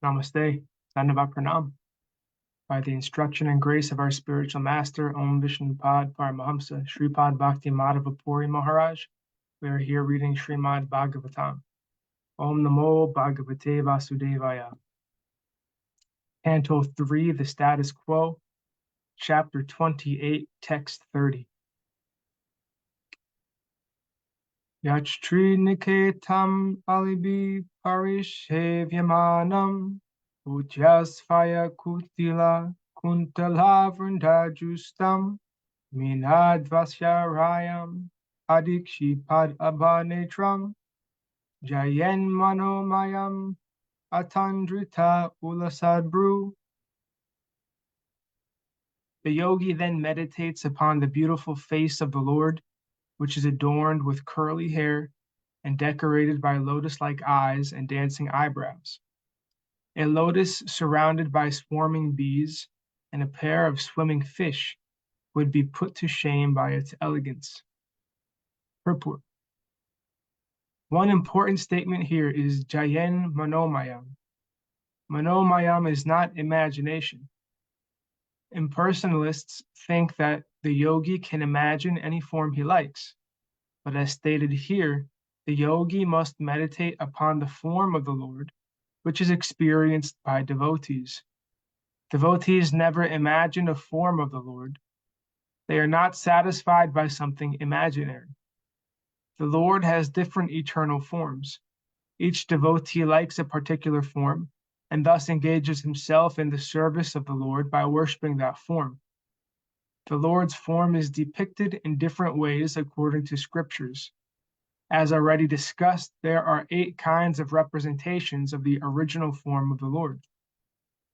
Namaste, Dandava Pranam. By the instruction and grace of our spiritual master, Om Vishnupad Paramahamsa, Sripad Bhakti Madhava Puri Maharaj, we are here reading Srimad Bhagavatam. Om Namo Bhagavate Vasudevaya. Canto 3, the Status Quo, Chapter 28, Text 30. Yachtri Niketam Alibi Parishavyamanam Ujyasvaya Kutila Kuntala Vrindajustam Minadvasyarayam Adikshipad Abanetram Jayen Manomayam Atandrita Ulasadbru. The yogi then meditates upon the beautiful face of the Lord, which is adorned with curly hair and decorated by lotus-like eyes and dancing eyebrows. A lotus surrounded by swarming bees and a pair of swimming fish would be put to shame by its elegance. Purport. One important statement here is Jayen Manomayam. Manomayam is not imagination. Impersonalists think that the yogi can imagine any form he likes, but as stated here, the yogi must meditate upon the form of the Lord, which is experienced by devotees. Devotees never imagine a form of the Lord. They are not satisfied by something imaginary. The Lord has different eternal forms. Each devotee likes a particular form, and thus engages himself in the service of the Lord by worshiping that form. The Lord's form is depicted in different ways according to scriptures. As already discussed, there are 8 kinds of representations of the original form of the Lord.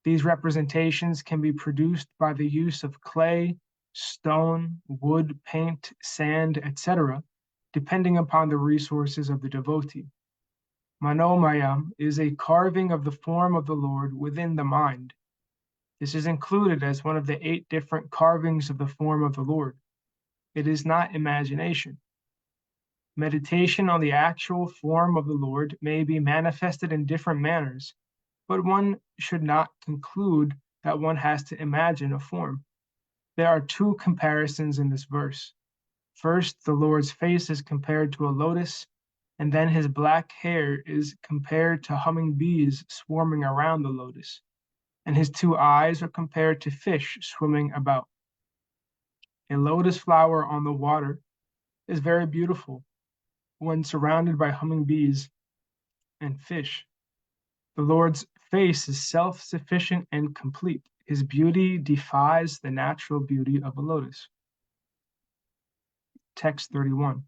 These representations can be produced by the use of clay, stone, wood, paint, sand, etc., depending upon the resources of the devotee. Manomayam is a carving of the form of the Lord within the mind. This is included as one of the 8 different carvings of the form of the Lord. It is not imagination. Meditation on the actual form of the Lord may be manifested in different manners, but one should not conclude that one has to imagine a form. There are 2 comparisons in this verse. First, the Lord's face is compared to a lotus, and then his black hair is compared to humming bees swarming around the lotus, and his 2 eyes are compared to fish swimming about. A lotus flower on the water is very beautiful when surrounded by humming bees and fish. The Lord's face is self-sufficient and complete. His beauty defies the natural beauty of a lotus. Text 31.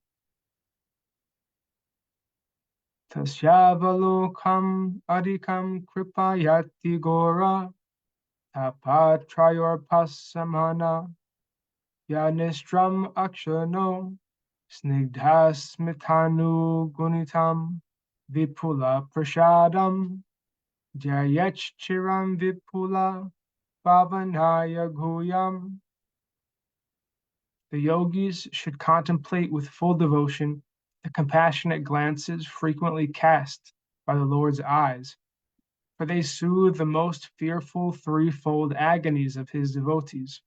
Tasyavalokam adikam kripayati gora tapatrayorpasamana yanistram akshano snigdhasmitanu gunitam vipula prashadam jayachchiram vipula pavanaya guyam. The yogis should contemplate with full devotion the compassionate glances frequently cast by the Lord's eyes, for they soothe the most fearful threefold agonies of his devotees.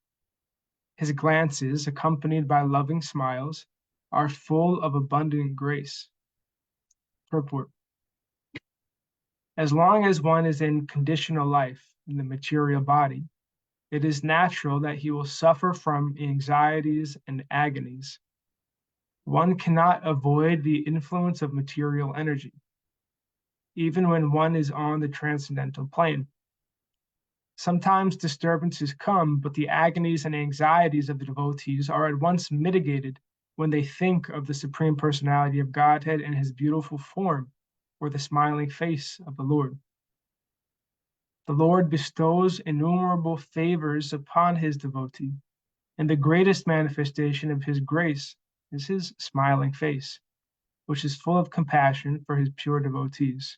His glances, accompanied by loving smiles, are full of abundant grace. Purport. As long as one is in conditional life in the material body, it is natural that he will suffer from anxieties and agonies. One cannot avoid the influence of material energy, even when one is on the transcendental plane. Sometimes disturbances come, but the agonies and anxieties of the devotees are at once mitigated when they think of the Supreme Personality of Godhead and his beautiful form, or the smiling face of the Lord. The Lord bestows innumerable favors upon his devotee, and the greatest manifestation of his grace is his smiling face, which is full of compassion for his pure devotees.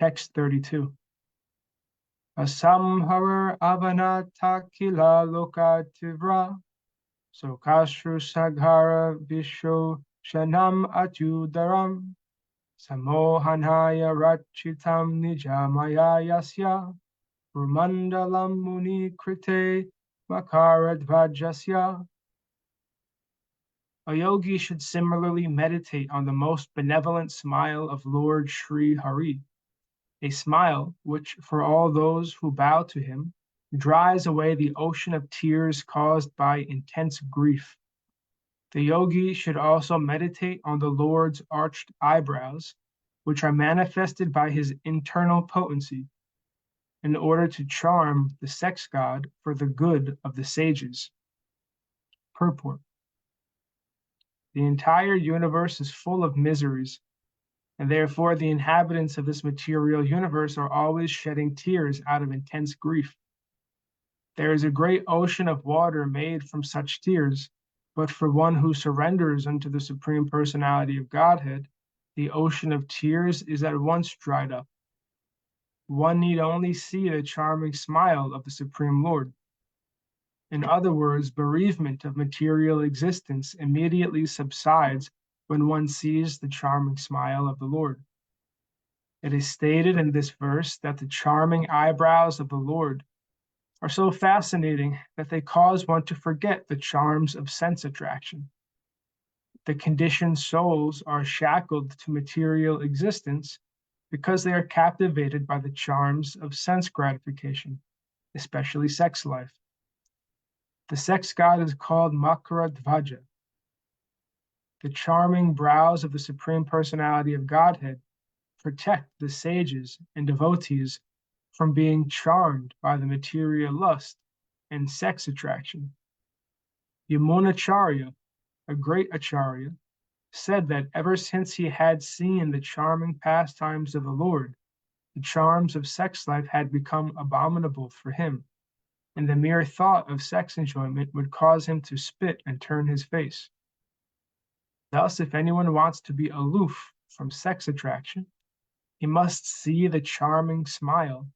Text 32. Asamharar avanata kila lokativra Sokashru Saghara Visho Shanam Atyudaram Samohanaya Rachitam Nijamaya Yasya Rumandalam Muni Krite Makaradvajasya. A yogi should similarly meditate on the most benevolent smile of Lord Sri Hare, a smile which, for all those who bow to him, dries away the ocean of tears caused by intense grief. The yogi should also meditate on the Lord's arched eyebrows, which are manifested by his internal potency, in order to charm the sex god for the good of the sages. Purport. The entire universe is full of miseries, and therefore the inhabitants of this material universe are always shedding tears out of intense grief. There is a great ocean of water made from such tears, but for one who surrenders unto the Supreme Personality of Godhead, the ocean of tears is at once dried up. One need only see the charming smile of the Supreme Lord. In other words, bereavement of material existence immediately subsides when one sees the charming smile of the Lord. It is stated in this verse that the charming eyebrows of the Lord are so fascinating that they cause one to forget the charms of sense attraction. The conditioned souls are shackled to material existence because they are captivated by the charms of sense gratification, especially sex life. The sex god is called Makaradvaja. The charming brows of the Supreme Personality of Godhead protect the sages and devotees from being charmed by the material lust and sex attraction. Yamunacharya, a great acharya, said that ever since he had seen the charming pastimes of the Lord, the charms of sex life had become abominable for him, and the mere thought of sex enjoyment would cause him to spit and turn his face. Thus, if anyone wants to be aloof from sex attraction, he must see the charming smile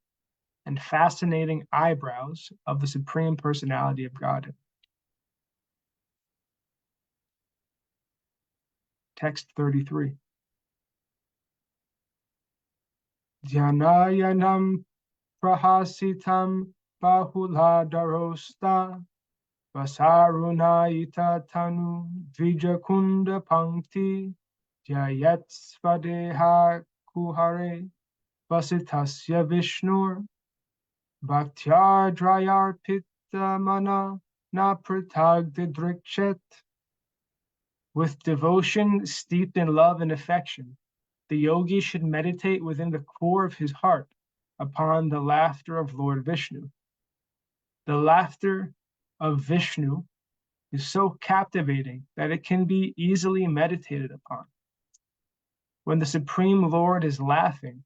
and fascinating eyebrows of the Supreme Personality of Godhead. Text 33. Dhanayanam prahasitam bahuladarosta vasarunayita tanu vijakunda pankti jayat svadeha kuhare vasitasya vishnur bhaktyardrayarpita mana na pratagdidrikchet. With devotion steeped in love and affection, the yogi should meditate within the core of his heart upon the laughter of Lord Vishnu. The laughter of Vishnu is so captivating that it can be easily meditated upon. When the Supreme Lord is laughing,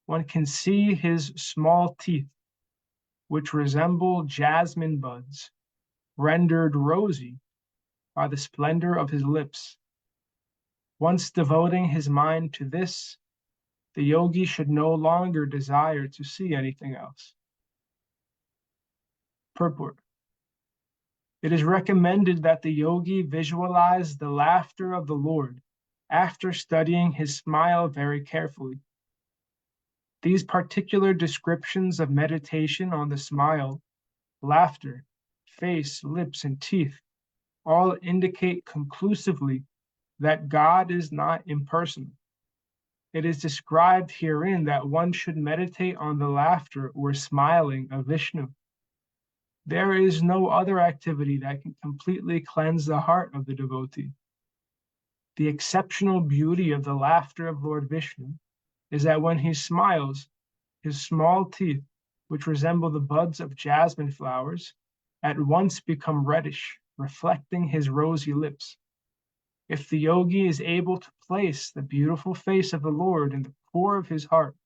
one can see his small teeth, which resemble jasmine buds, rendered rosy by the splendor of his lips. Once devoting his mind to this, the yogi should no longer desire to see anything else. Purport. It is recommended that the yogi visualize the laughter of the Lord after studying his smile very carefully. These particular descriptions of meditation on the smile, laughter, face, lips, and teeth all indicate conclusively that God is not impersonal. It is described herein that one should meditate on the laughter or smiling of Vishnu. There is no other activity that can completely cleanse the heart of the devotee. The exceptional beauty of the laughter of Lord Vishnu is that when he smiles, his small teeth, which resemble the buds of jasmine flowers, at once become reddish, reflecting his rosy lips. If the yogi is able to place the beautiful face of the Lord in the core of his heart,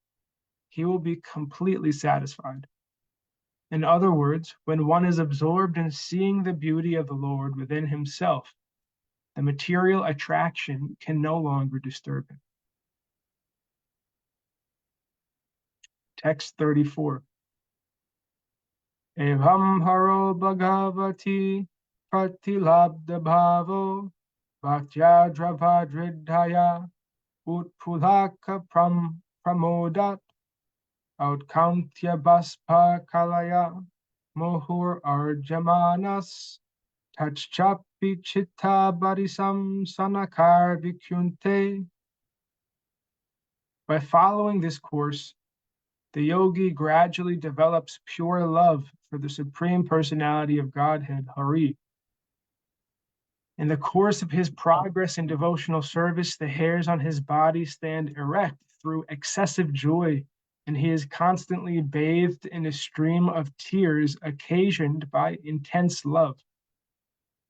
he will be completely satisfied. In other words, when one is absorbed in seeing the beauty of the Lord within himself, the material attraction can no longer disturb him. Text 34. Evam haro bhagavati pratilabdha bhavo bhaktyadravadridhaya utpulaka pramodat outkaunthya baspa kalaya mohur arjamanas tachchapi chitta barisam sanakar vikyunte. By following this course, the yogi gradually develops pure love for the Supreme Personality of Godhead, Hare. In the course of his progress in devotional service, the hairs on his body stand erect through excessive joy, and he is constantly bathed in a stream of tears occasioned by intense love.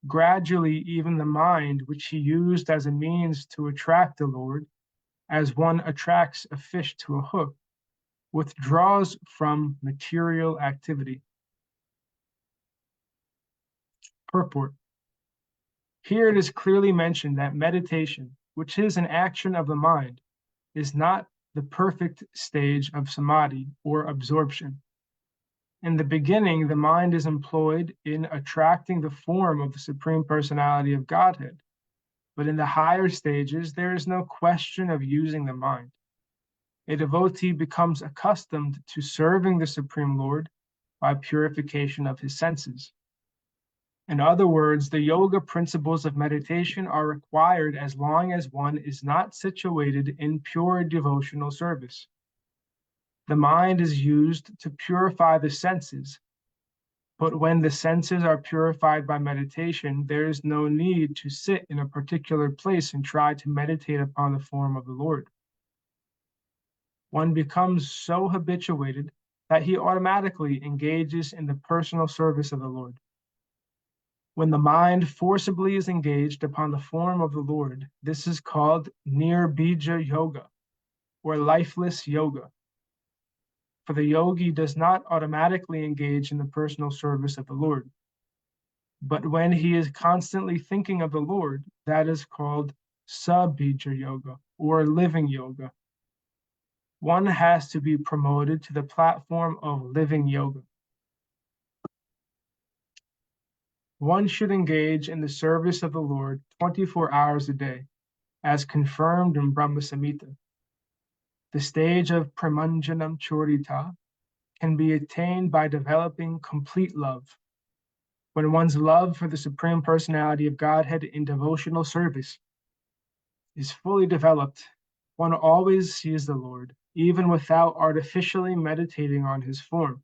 Gradually, even the mind, which he used as a means to attract the Lord, as one attracts a fish to a hook, withdraws from material activity. Purport. Here it is clearly mentioned that meditation, which is an action of the mind, is not the perfect stage of samadhi or absorption. In the beginning, the mind is employed in attracting the form of the Supreme Personality of Godhead, but in the higher stages, there is no question of using the mind. A devotee becomes accustomed to serving the Supreme Lord by purification of his senses. In other words, the yoga principles of meditation are required as long as one is not situated in pure devotional service. The mind is used to purify the senses, but when the senses are purified by meditation, there is no need to sit in a particular place and try to meditate upon the form of the Lord. One becomes so habituated that he automatically engages in the personal service of the Lord. When the mind forcibly is engaged upon the form of the Lord, this is called nirbija yoga, or lifeless yoga. For the yogi does not automatically engage in the personal service of the Lord. But when he is constantly thinking of the Lord, that is called sabija yoga, or living yoga. One has to be promoted to the platform of living yoga. One should engage in the service of the Lord 24 hours a day, as confirmed in Brahma Samhita. The stage of pramanjanam chorita can be attained by developing complete love. When one's love for the Supreme Personality of Godhead in devotional service is fully developed, one always sees the Lord, even without artificially meditating on his form.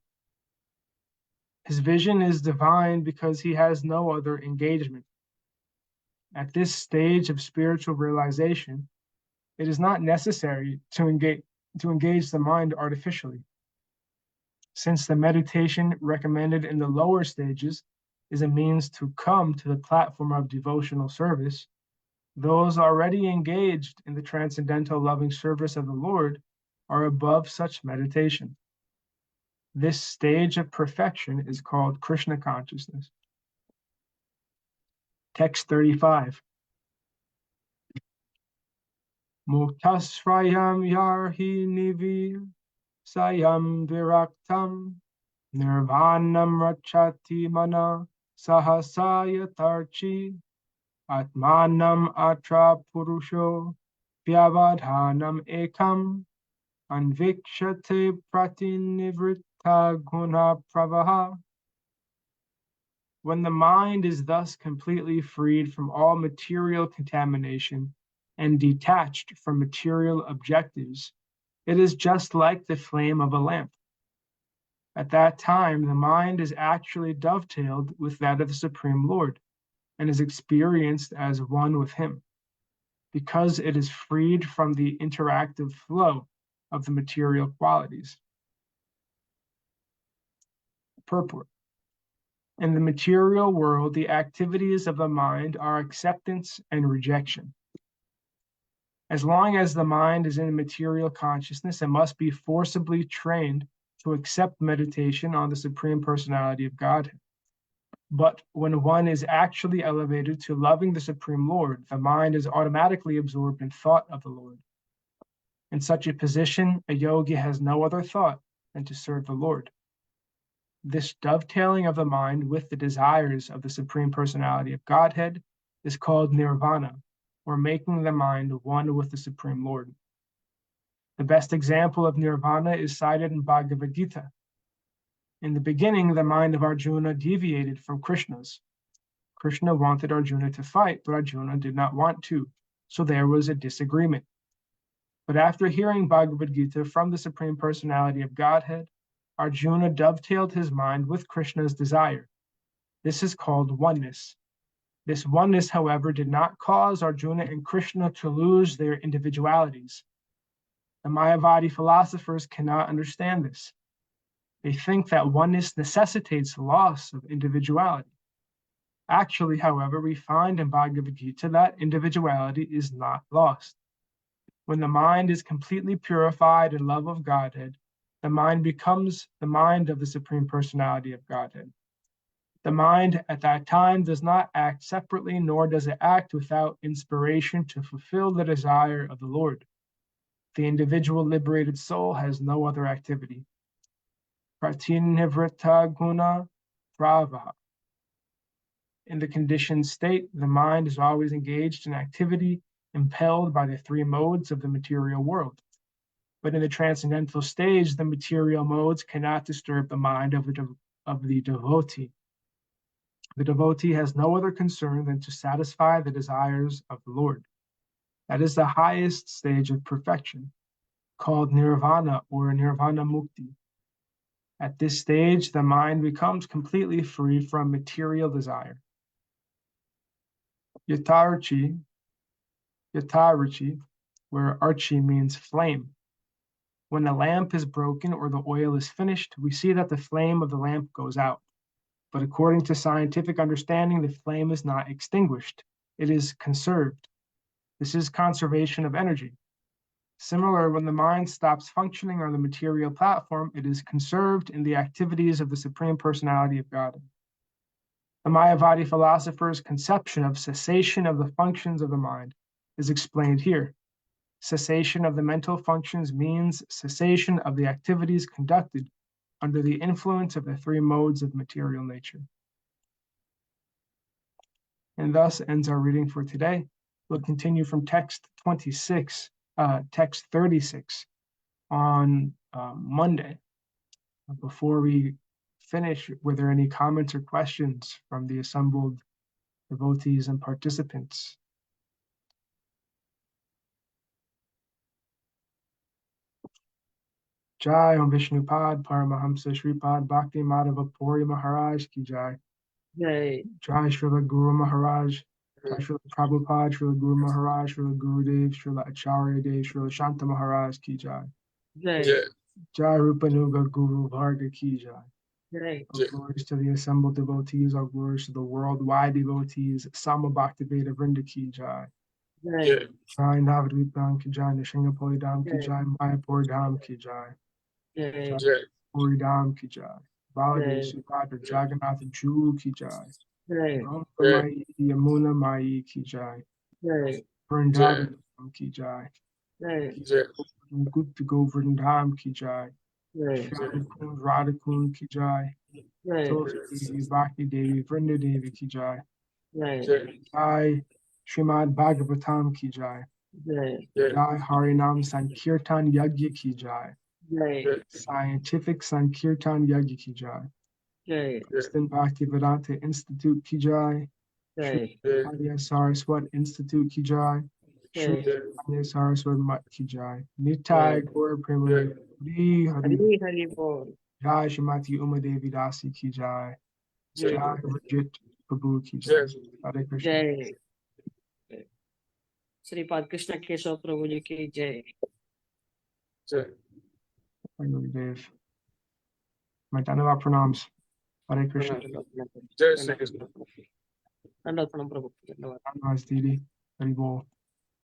His vision is divine because he has no other engagement. At this stage of spiritual realization, it is not necessary to engage the mind artificially. Since the meditation recommended in the lower stages is a means to come to the platform of devotional service, those already engaged in the transcendental loving service of the Lord are above such meditation. This stage of perfection is called Krishna consciousness. Text 35. Muktasrayam yarhi nivir sayam viraktam nirvanam rachati mana sahasayatarchi atmanam atra purusho vyavadhanam ekam anvikshate pratinivritta guna pravaha. When the mind is thus completely freed from all material contamination and detached from material objectives, it is just like the flame of a lamp. At that time, the mind is actually dovetailed with that of the Supreme Lord and is experienced as one with him, because it is freed from the interactive flow of the material qualities. Purport. In the material world, the activities of the mind are acceptance and rejection. As long as the mind is in material consciousness, it must be forcibly trained to accept meditation on the Supreme Personality of Godhead. But when one is actually elevated to loving the Supreme Lord, the mind is automatically absorbed in thought of the Lord. In such a position, a yogi has no other thought than to serve the Lord. This dovetailing of the mind with the desires of the Supreme Personality of Godhead is called nirvana, or making the mind one with the Supreme Lord. The best example of nirvana is cited in Bhagavad Gita. In the beginning, the mind of Arjuna deviated from Krishna's. Krishna wanted Arjuna to fight, but Arjuna did not want to, so there was a disagreement. But after hearing Bhagavad Gita from the Supreme Personality of Godhead, Arjuna dovetailed his mind with Krishna's desire. This is called oneness. This oneness, however, did not cause Arjuna and Krishna to lose their individualities. The Mayavadi philosophers cannot understand this. They think that oneness necessitates loss of individuality. Actually, however, we find in Bhagavad Gita that individuality is not lost. When the mind is completely purified in love of Godhead, the mind becomes the mind of the Supreme Personality of Godhead. The mind at that time does not act separately, nor does it act without inspiration to fulfill the desire of the Lord. The individual liberated soul has no other activity. Pratinnivrita guna pravaha. In the conditioned state, the mind is always engaged in activity, impelled by the three modes of the material world. But in the transcendental stage, the material modes cannot disturb the mind of the devotee. The devotee has no other concern than to satisfy the desires of the Lord. That is the highest stage of perfection, called nirvana or nirvana mukti. At this stage, the mind becomes completely free from material desire. Yatharuchi, where archi means flame. When a lamp is broken or the oil is finished, we see that the flame of the lamp goes out. But according to scientific understanding, the flame is not extinguished. It is conserved. This is conservation of energy. Similar, when the mind stops functioning on the material platform, it is conserved in the activities of the Supreme Personality of God. The Mayavadi philosophers' conception of cessation of the functions of the mind is explained here. Cessation of the mental functions means cessation of the activities conducted under the influence of the three modes of material nature. And thus ends our reading for today. We'll continue from text 36, text 36 on Monday. Before we finish, were there any comments or questions from the assembled devotees and participants? Jai Om Vishnupad Paramahamsa Sripad Bhakti Madhava Puri Maharaj Ki Jai. Jai. Jai Srila Guru Maharaj, Jai Srila Prabhupada, Srila Guru Maharaj, Srila Gurudev, Srila Acharya Dev, Srila Shanta Maharaj Ki Jai. Jai. Jai Rupanuga Guru Varga Ki Jai. Jai. All glories to the assembled devotees, all glories to the worldwide devotees, Sama Bhaktiveda Vrinda Ki Jai. Jai. Jai Navadvipam Ki Jai, Nishingapuri Dham Ki Jai, Mayapur Dham Ki Jai. Jai. Puri Dham Ki Jai. Baladev Sripad Jagannath Ju Ki Jai. Jai. Mai Yamuna Mai Ki Jai. Jai. Vrindavan Ki Jai. Jai. Gupta Govardhan Dham Ki Jai. Jai. Radhakund Ki Jai. Jai. Tulsi Devi, Bhakti Devi, Vrinda Devi Ki Jai. Jai. Jai Srimad Bhagavatam Ki Jai. Jai. Jai Harinam Sankirtan Yagya Ki Jai. Jai. Scientific Sankirtan Yagya Ki Jai. Jai. Princeton Bhaktivedanta Institute Ki Jai. Jai. Adya Saraswat Institute Ki Jai. Jai. Adya Saraswat Mat Ki Jai. Nitai Gaur Premani Hari Hari. Hari Hari Bol. Jai Shrimati Uma Devi Dasi Ki Jai. Jai. Jai Rajit Prabhu Ki Jai. Hare Krishna. Jai. Shripad Krishna Keshav प्रभु जी की जय। Gurudev. My Dhanava pranams. Hare Krishna. धन्यवाद प्रभु। धन्यवाद। Didi. Hari Bol.